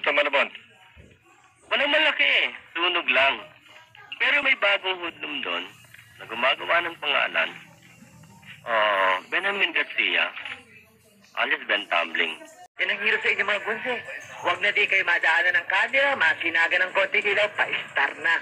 Kumusta Malabon? Walang malaki eh. Sunog lang. Pero may bagong hoodlum doon na gumagawa ng pangalan. Benjamin Garcia. Alias Ben Tumbling. Yan ang hirap sa inyo mga bunse. Huwag na di kayo madaanan ng camera, masinaga ng konti ilaw, pa-star na.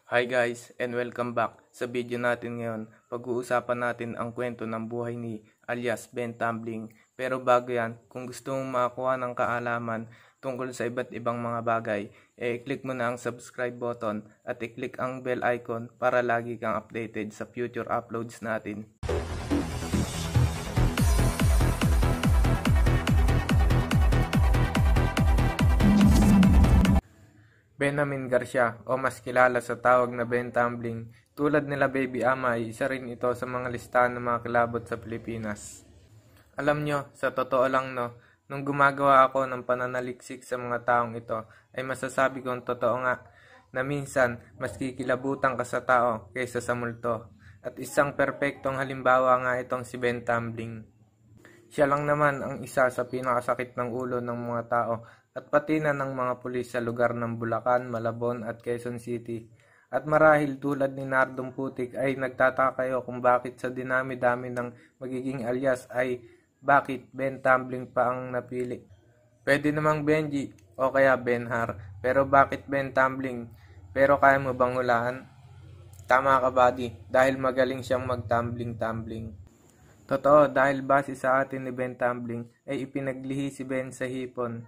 Hi guys and welcome back. Sa video natin ngayon, pag-uusapan natin ang kwento ng buhay ni alias Ben Tumbling. Pero bago yan, kung gusto mong makakuha ng kaalaman tungkol sa iba't ibang mga bagay, i-click mo na ang subscribe button at i-click ang bell icon para lagi kang updated sa future uploads natin. Benjamin Garcia o mas kilala sa tawag na Ben Tumbling, tulad nila Baby Ama ay isa rin ito sa mga listahan ng mga kilabot sa Pilipinas. Alam nyo, sa totoo lang no, nung gumagawa ako ng pananaliksik sa mga taong ito, ay masasabi kong totoo nga na minsan mas kikilabutan ka sa tao kaysa sa multo. At isang perpektong halimbawa nga itong si Ben Tumbling. Siya lang naman ang isa sa pinakasakit ng ulo ng mga tao at pati na ng mga pulis sa lugar ng Bulacan, Malabon at Quezon City. At marahil tulad ni Nardong Putik ay nagtataka kayo kung bakit sa dinami-dami ng magiging alias ay bakit Ben Tumbling pa ang napili. Pwede namang Benji o kaya Benhar, pero bakit Ben Tumbling? Pero kaya mo bang hulaan? Tama ka buddy, dahil magaling siyang mag-tumbling-tumbling. Totoo, dahil base sa atin ni Ben Tumbling ay ipinaglihi si Ben sa hipon.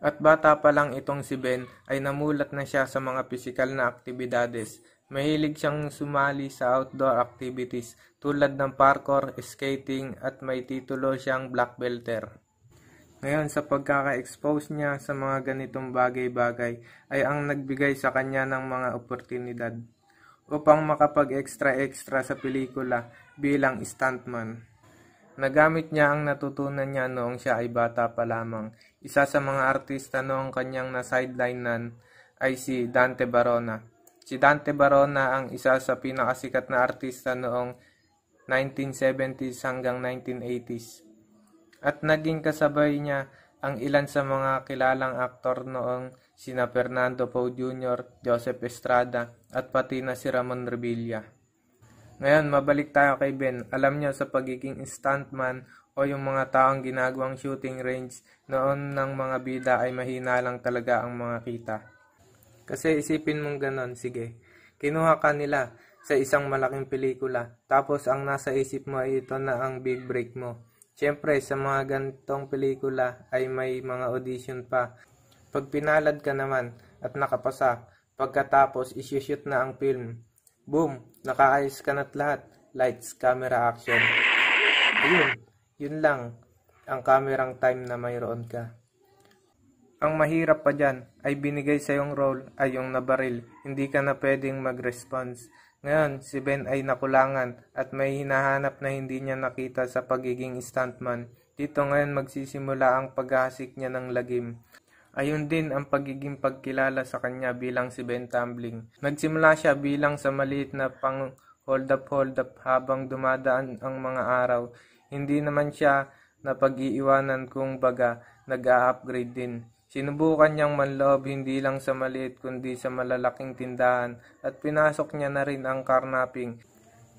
At bata pa lang itong si Ben ay namulat na siya sa mga pisikal na aktibidades. Mahilig siyang sumali sa outdoor activities tulad ng parkour, skating at may titulo siyang black belter. Ngayon sa pagkaka-expose niya sa mga ganitong bagay-bagay ay ang nagbigay sa kanya ng mga oportunidad upang makapag-extra-extra sa pelikula bilang stuntman. Nagamit niya ang natutunan niya noong siya ay bata pa lamang. Isa sa mga artista noong kanyang na-sidelinean ay si Dante Barona. Si Dante Barona ang isa sa pinakasikat na artista noong 1970s hanggang 1980s. At naging kasabay niya ang ilan sa mga kilalang aktor noong sina Fernando Poe Jr., Joseph Estrada at pati na si Ramon Revilla. Ngayon, mabalik tayo kay Ben. Alam niyo sa pagiging stuntman o yung mga taong ginagawang shooting range noon ng mga bida ay mahina lang talaga ang mga kita. Kasi isipin mong ganon, sige. Kinuha ka nila sa isang malaking pelikula, tapos ang nasa isip mo ay ito na ang big break mo. Siyempre, sa mga ganitong pelikula ay may mga audition pa. Pag pinalad ka naman at nakapasa, pagkatapos isushoot na ang film. Boom! Nakaayos ka na't lahat. Lights, camera, action. Ayun, yun lang ang kamerang time na mayroon ka. Ang mahirap pa dyan ay binigay sa yung role ay yung nabaril. Hindi ka na pwedeng mag-response. Ngayon, si Ben ay nakulangan at may hinahanap na hindi niya nakita sa pagiging stuntman. Dito ngayon magsisimula ang paghahasik niya ng lagim. Ayun din ang pagiging pagkilala sa kanya bilang si Ben Tumbling. Nagsimula siya bilang sa maliit na pang hold up habang dumadaan ang mga araw. Hindi naman siya na pag-iiwanan kung baga nag-a-upgrade din. Sinubukan niyang manloob hindi lang sa maliit kundi sa malalaking tindahan at pinasok niya na rin ang carnapping.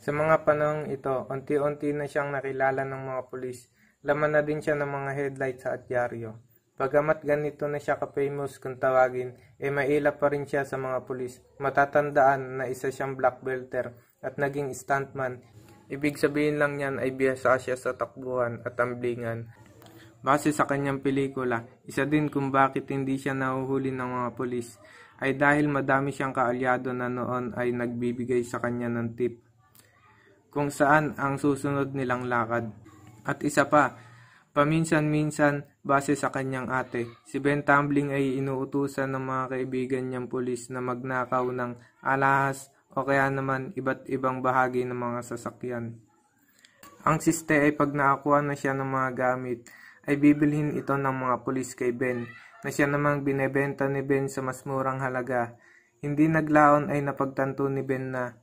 Sa mga panahong ito, unti-unti na siyang nakilala ng mga pulis. Laman na din siya ng mga headlights at dyaryo. Bagamat ganito na siya ka-famous kung tawagin, mailap pa rin siya sa mga pulis. Matatandaan na isa siyang black belter at naging stuntman. Ibig sabihin lang niyan ay biyasa siya sa takbuhan at tumblingan. Base sa kanyang pelikula, isa din kung bakit hindi siya nahuhuli ng mga pulis ay dahil madami siyang kaalyado na noon ay nagbibigay sa kanya ng tip kung saan ang susunod nilang lakad. At isa pa, paminsan-minsan, base sa kanyang ate, si Ben Tumbling ay inuutusan ng mga kaibigan niyang pulis na magnakaw ng alahas o kaya naman iba't ibang bahagi ng mga sasakyan. Ang siste ay pag nakakuha na siya ng mga gamit, ay bibilhin ito ng mga pulis kay Ben, na siya namang binebenta ni Ben sa mas murang halaga. Hindi naglaon ay napagtanto ni Ben na,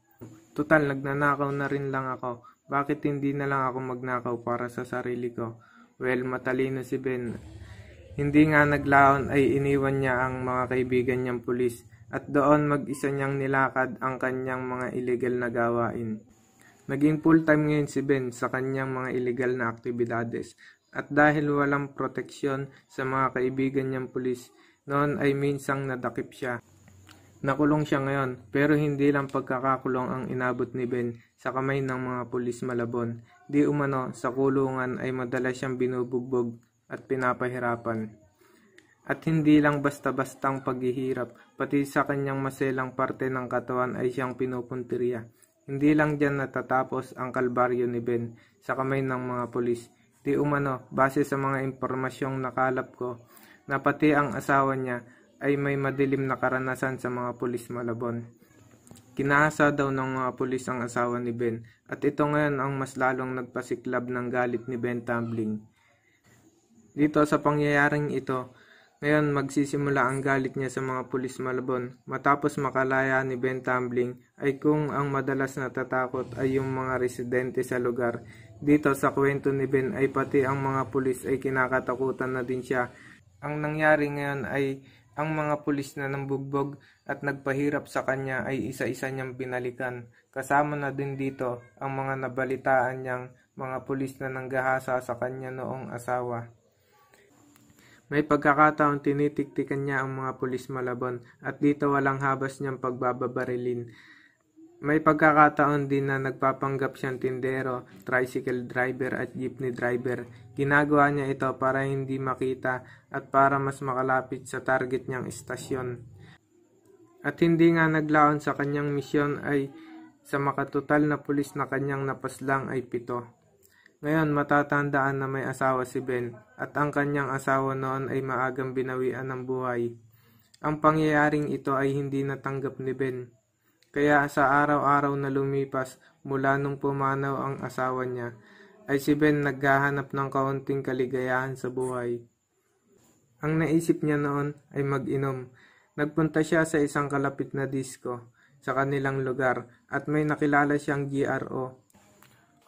"Tutal, nagnanakaw na rin lang ako. Bakit hindi na lang ako magnakaw para sa sarili ko?" Well, matalino si Ben. Hindi nga naglaon ay iniwan niya ang mga kaibigan niyang pulis at doon mag-isa niyang nilakad ang kanyang mga illegal na gawain. Naging full-time ngayon si Ben sa kanyang mga illegal na aktibidades at dahil walang proteksyon sa mga kaibigan niyang pulis, noon ay minsang nadakip siya. Nakulong siya ngayon pero hindi lang pagkakakulong ang inabot ni Ben sa kamay ng mga pulis Malabon. Di umano sa kulungan ay madalas siyang binubugbog at pinapahirapan. At hindi lang basta-bastang paghihirap, pati sa kanyang maselang parte ng katawan ay siyang pinupuntirya. Hindi lang diyan natatapos ang kalbaryo ni Ben sa kamay ng mga pulis. Di umano, base sa mga impormasyong nakalap ko, na pati ang asawa niya ay may madilim na karanasan sa mga pulis Malabon. Kinaasa daw ng mga pulis ang asawa ni Ben at ito ngayon ang mas lalong nagpasiklab ng galit ni Ben Tumbling. Dito sa pangyayaring ito, ngayon magsisimula ang galit niya sa mga pulis Malabon matapos makalaya ni Ben Tumbling ay kung ang madalas natatakot ay yung mga residente sa lugar. Dito sa kwento ni Ben ay pati ang mga pulis ay kinakatakutan na din siya. Ang nangyari ngayon ay ang mga pulis na nambugbog at nagpahirap sa kanya ay isa-isa niyang binalikan. Kasama na din dito ang mga nabalitaan niyang mga pulis na nanggahasa sa kanya noong asawa. May pagkakataon tinitiktikan niya ang mga pulis Malabon at dito walang habas niyang pagbababarilin. May pagkakataon din na nagpapanggap siyang tindero, tricycle driver at jeepney driver. Ginagawa niya ito para hindi makita at para mas makalapit sa target niyang istasyon. At hindi nga naglaon sa kanyang misyon ay sa makatotal na pulis na kanyang napaslang ay 7. Ngayon matatandaan na may asawa si Ben at ang kanyang asawa noon ay maagang binawian ng buhay. Ang pangyayaring ito ay hindi natanggap ni Ben. Kaya sa araw-araw na lumipas mula nung pumanaw ang asawa niya, ay si Ben naghahanap ng kaunting kaligayahan sa buhay. Ang naisip niya noon ay mag-inom. Nagpunta siya sa isang kalapit na disco sa kanilang lugar at may nakilala siyang GRO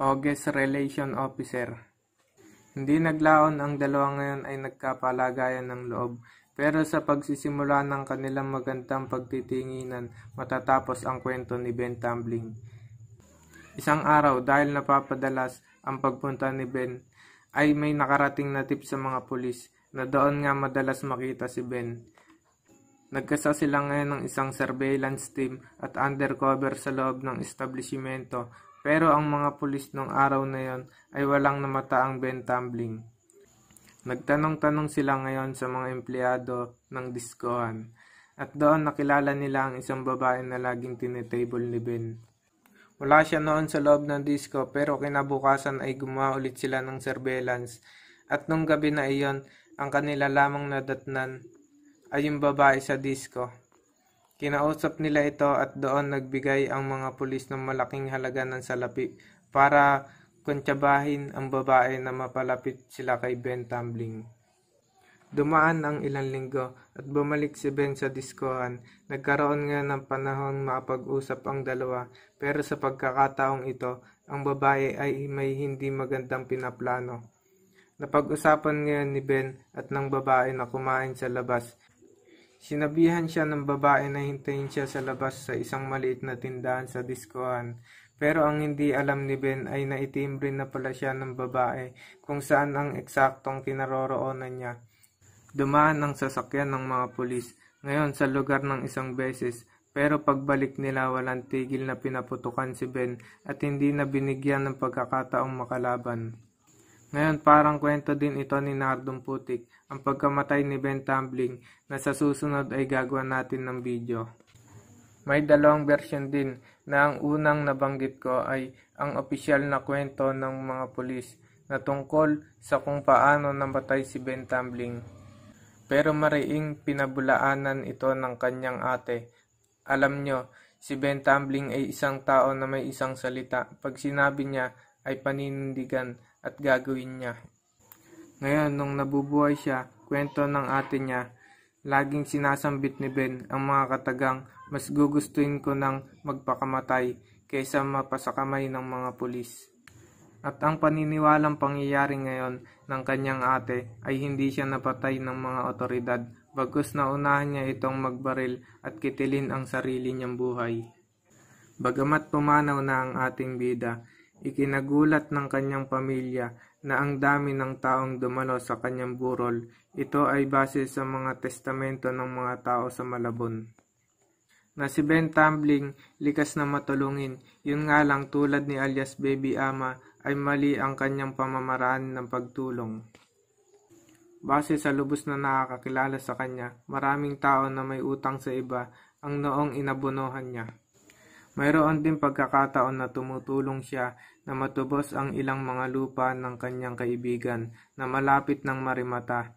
o Guest Relation Officer. Hindi naglaon ang dalawa ngayon ay nagkapalagayan ng loob. Pero sa pagsisimula ng kanilang magandang pagtitinginan, matatapos ang kwento ni Ben Tumbling. Isang araw dahil napapadalas ang pagpunta ni Ben, ay may nakarating na tip sa mga pulis na doon nga madalas makita si Ben. Nagkasa sila ngayon ng isang surveillance team at undercover sa loob ng establishmento, pero ang mga pulis nung araw na yon ay walang namataang Ben Tumbling. Nagtanong-tanong sila ngayon sa mga empleyado ng diskohan at doon nakilala nila ang isang babae na laging tinetable ni Ben. Wala siya noon sa loob ng disco pero kinabukasan ay gumawa ulit sila ng surveillance at nung gabi na iyon ang kanila lamang nadatnan ay yung babae sa disco. Kinausap nila ito at doon nagbigay ang mga pulis ng malaking halaga ng salapi para kuntsabahin ang babae na mapalapit sila kay Ben Tumbling. Dumaan ang ilang linggo at bumalik si Ben sa diskohan. Nagkaroon nga ng panahon makapag-usap ang dalawa pero sa pagkakataong ito, ang babae ay may hindi magandang pinaplano. Napag-usapan ngayon ni Ben at ng babae na kumain sa labas. Sinabihan siya ng babae na hintayin siya sa labas sa isang maliit na tindahan sa diskohan. Pero ang hindi alam ni Ben ay naitimbre na pala siya ng babae kung saan ang eksaktong kinaroroonan niya. Dumaan ang sasakyan ng mga pulis ngayon sa lugar ng isang beses pero pagbalik nila walang tigil na pinaputukan si Ben at hindi na binigyan ng pagkakataong makalaban. Ngayon parang kwento din ito ni Nardong Putik ang pagkamatay ni Ben Tumbling na sa susunod ay gagawa natin ng video. May dalawang version din na ang unang nabanggit ko ay ang opisyal na kwento ng mga pulis na tungkol sa kung paano namatay si Ben Tumbling. Pero mariing pinabulaanan ito ng kanyang ate. Alam nyo, si Ben Tumbling ay isang tao na may isang salita. Pag sinabi niya ay paninindigan at gagawin niya. Ngayon, nung nabubuhay siya, kwento ng ate niya, laging sinasambit ni Ben ang mga katagang mas gugustuhin ko ng magpakamatay kaysa mapasakamay ng mga pulis. At ang paniniwalang pangyayari ngayon ng kanyang ate ay hindi siya napatay ng mga otoridad, bagkus naunahan niya itong magbaril at kitilin ang sarili niyang buhay. Bagamat pumanaw na ang ating bida, ikinagulat ng kanyang pamilya na ang dami ng taong dumalo sa kanyang burol. Ito ay base sa mga testamento ng mga tao sa Malabon. Na si Ben Tumbling likas na matulungin, yun nga lang tulad ni alias Baby Ama ay mali ang kanyang pamamaraan ng pagtulong. Base sa lubos na nakakakilala sa kanya, maraming tao na may utang sa iba ang noong inabunuhan niya. Mayroon din pagkakataon na tumutulong siya na matubos ang ilang mga lupa ng kanyang kaibigan na malapit ng marimata.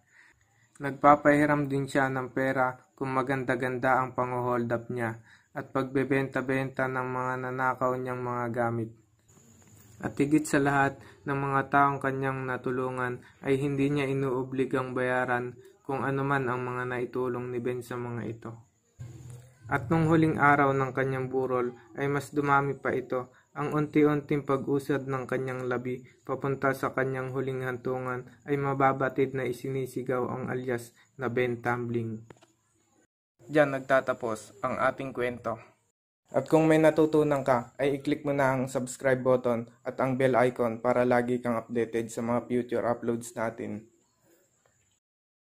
Nagpapahiram din siya ng pera kung maganda-ganda ang pang-hold up niya at pagbebenta-benta ng mga nanakaw niyang mga gamit. At higit sa lahat ng mga taong kanyang natulungan ay hindi niya inuobligang bayaran kung anuman ang mga naitulong ni Ben sa mga ito. At nung huling araw ng kanyang burol ay mas dumami pa ito, ang unti-unting pag-usad ng kanyang labi papunta sa kanyang huling hantungan ay mababatid na isinisigaw ang alias na Ben Tumbling. Diyan nagtatapos ang ating kwento. At kung may natutunan ka, ay i-click mo na ang subscribe button at ang bell icon para lagi kang updated sa mga future uploads natin.